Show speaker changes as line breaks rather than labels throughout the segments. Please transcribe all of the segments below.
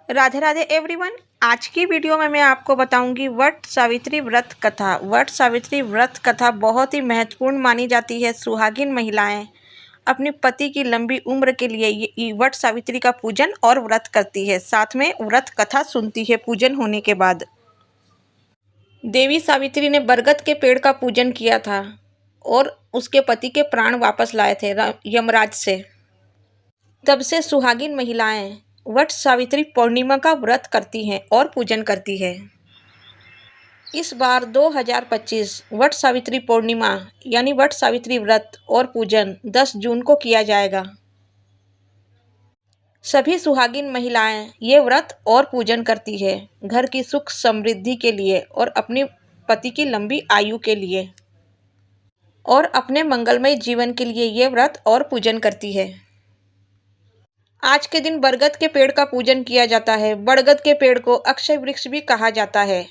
Radhe Radhe everyone. आज की video में मैं आपको बताऊंगी वट सावित्री व्रत कथा। वट सावित्री व्रत कथा बहुत ही महत्वपूर्ण मानी जाती है। सुहागिन महिलाएं अपने पति की लंबी उम्र के लिए ये वट सावित्री का पूजन और व्रत करती है, साथ में व्रत कथा सुनती है। पूजन होने के बाद देवी सावित्री ने बरगद के पेड़ का पूजन किया था और उसके पति के प्राण वापस लाए थे यमराज से। तब से सुहागिन महिलाएं वट सावित्री पूर्णिमा का व्रत करती हैं और पूजन करती है। इस बार 2025 वट सावित्री पूर्णिमा यानी वट सावित्री व्रत और पूजन 10 जून को किया जाएगा। सभी सुहागिन महिलाएं ये व्रत और पूजन करती है घर की सुख समृद्धि के लिए और अपने पति की लंबी आयु के लिए और अपने मंगलमय जीवन के लिए ये व्रत और पूजन करती है। आज के दिन बरगद के पेड़ का पूजन किया जाता है। बरगद के पेड़ को अक्षय वृक्ष भी कहा जाता है।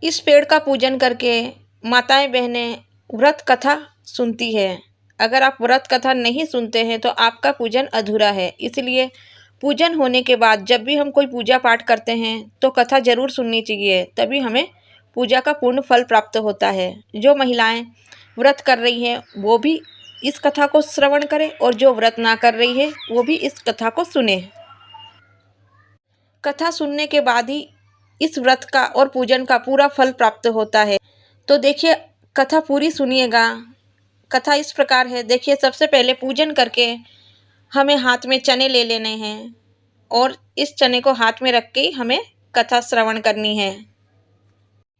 इस पेड़ का पूजन करके माताएं बहनें व्रत कथा सुनती है। अगर आप व्रत कथा नहीं सुनते हैं तो आपका पूजन अधूरा है। इसलिए पूजन होने के बाद जब भी हम कोई पूजा पाठ करते हैं तो कथा जरूर सुननी चाहिए, तभी हमें पूजा का पूर्ण फल प्राप्त होता है। जो महिलाएं व्रत कर रही हैं वो भी इस कथा को श्रवण करें और जो व्रत ना कर रही है वो भी इस कथा को सुने। कथा सुनने के बाद ही इस व्रत का और पूजन का पूरा फल प्राप्त होता है। तो देखिए, कथा पूरी सुनिएगा। कथा इस प्रकार है। देखिए, सबसे पहले पूजन करके हमें हाथ में चने ले लेने हैं और इस चने को हाथ में रख के हमें कथा श्रवण करनी है।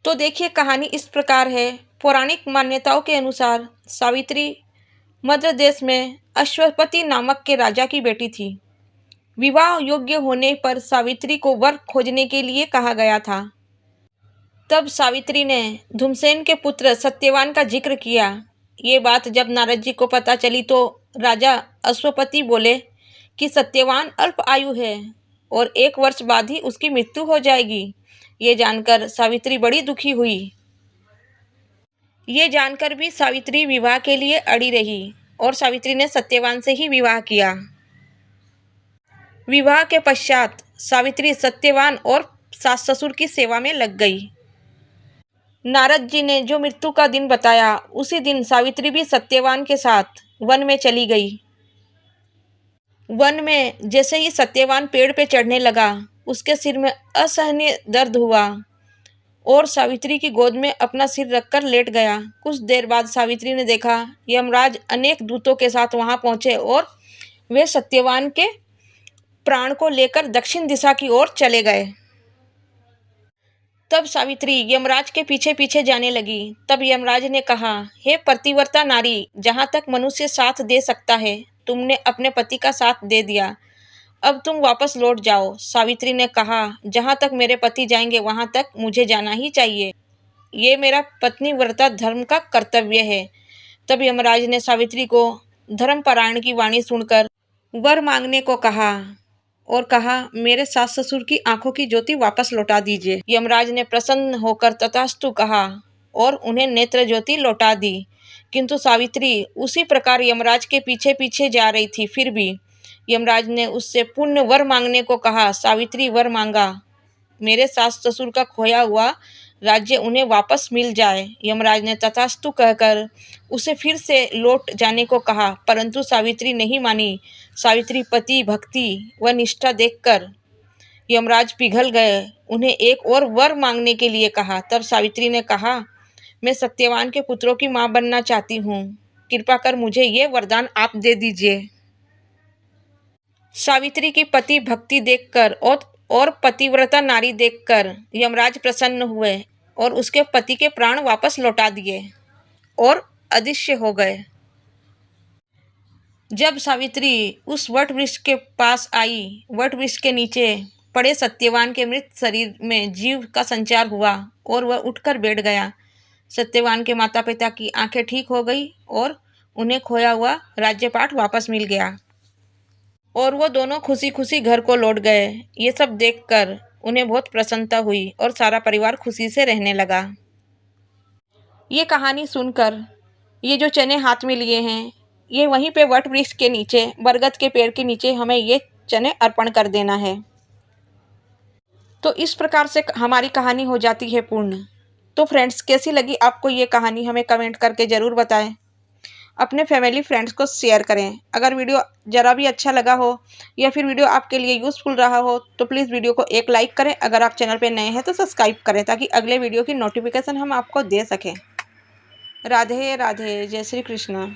तो देखिए, कहानी इस प्रकार है। पौराणिक मान्यताओं के अनुसार सावित्री मध्य देश में अश्वपति नामक के राजा की बेटी थी। विवाह योग्य होने पर सावित्री को वर खोजने के लिए कहा गया था। तब सावित्री ने धूमसेन के पुत्र सत्यवान का जिक्र किया। ये बात जब नारद जी को पता चली तो राजा अश्वपति बोले कि सत्यवान अल्प आयु है और 1 वर्ष बाद ही उसकी मृत्यु हो जाएगी। ये जानकर सावित्री बड़ी दुखी हुई। ये जानकर भी सावित्री विवाह के लिए अड़ी रही और सावित्री ने सत्यवान से ही विवाह किया। विवाह के पश्चात सावित्री सत्यवान और सास ससुर की सेवा में लग गई। नारद जी ने जो मृत्यु का दिन बताया, उसी दिन सावित्री भी सत्यवान के साथ वन में चली गई। वन में जैसे ही सत्यवान पेड़ पे चढ़ने लगा, उसके सिर में असहनीय दर्द हुआ और सावित्री की गोद में अपना सिर रखकर लेट गया। कुछ देर बाद सावित्री ने देखा यमराज अनेक दूतों के साथ वहां पहुंचे और वे सत्यवान के प्राण को लेकर दक्षिण दिशा की ओर चले गए। तब सावित्री यमराज के पीछे पीछे जाने लगी। तब यमराज ने कहा, हे पतिव्रता नारी, जहां तक मनुष्य साथ दे सकता है तुमने अपने पति का साथ दे दिया, अब तुम वापस लौट जाओ। सावित्री ने कहा, जहां तक मेरे पति जाएंगे वहां तक मुझे जाना ही चाहिए। ये मेरा पत्नी व्रता धर्म का कर्तव्य है। तब यमराज ने सावित्री को धर्मपरायण की वाणी सुनकर वर मांगने को कहा और कहा, मेरे सास ससुर की आंखों की ज्योति वापस लौटा दीजिए। यमराज ने प्रसन्न होकर तथास्तु कहा और उन्हें नेत्र ज्योति लौटा दी। किंतु सावित्री उसी प्रकार यमराज के पीछे पीछे जा रही थी। फिर भी यमराज ने उससे पुण्य वर मांगने को कहा। सावित्री वर मांगा, मेरे सास ससुर का खोया हुआ राज्य उन्हें वापस मिल जाए। यमराज ने तथास्तु कहकर उसे फिर से लौट जाने को कहा, परंतु सावित्री नहीं मानी। सावित्री पति भक्ति व निष्ठा देखकर यमराज पिघल गए। उन्हें एक और वर मांगने के लिए कहा। तब सावित्री ने कहा, मैं सत्यवान के पुत्रों की मां बनना चाहती हूँ, कृपा कर मुझे ये वरदान आप दे दीजिए। सावित्री की पति भक्ति देखकर और पतिव्रता नारी देखकर यमराज प्रसन्न हुए और उसके पति के प्राण वापस लौटा दिए और अदृश्य हो गए। जब सावित्री उस वट वृक्ष के पास आई, वट वृक्ष के नीचे पड़े सत्यवान के मृत शरीर में जीव का संचार हुआ और वह उठकर बैठ गया। सत्यवान के माता पिता की आंखें ठीक हो गई और उन्हें खोया हुआ राज्यपाट वापस मिल गया और वो दोनों खुशी खुशी घर को लौट गए। ये सब देखकर उन्हें बहुत प्रसन्नता हुई और सारा परिवार खुशी से रहने लगा। ये कहानी सुनकर ये जो चने हाथ में लिए हैं, ये वहीं पे वट वृक्ष के नीचे, बरगद के पेड़ के नीचे हमें ये चने अर्पण कर देना है। तो इस प्रकार से हमारी कहानी हो जाती है पूर्ण। तो फ्रेंड्स, कैसी लगी आपको ये कहानी हमें कमेंट करके ज़रूर बताएं। अपने फैमिली फ्रेंड्स को शेयर करें। अगर वीडियो ज़रा भी अच्छा लगा हो या फिर वीडियो आपके लिए यूज़फुल रहा हो तो प्लीज़ वीडियो को एक लाइक करें। अगर आप चैनल पर नए हैं तो सब्सक्राइब करें ताकि अगले वीडियो की नोटिफिकेशन हम आपको दे सकें। राधे राधे, जय श्री कृष्ण।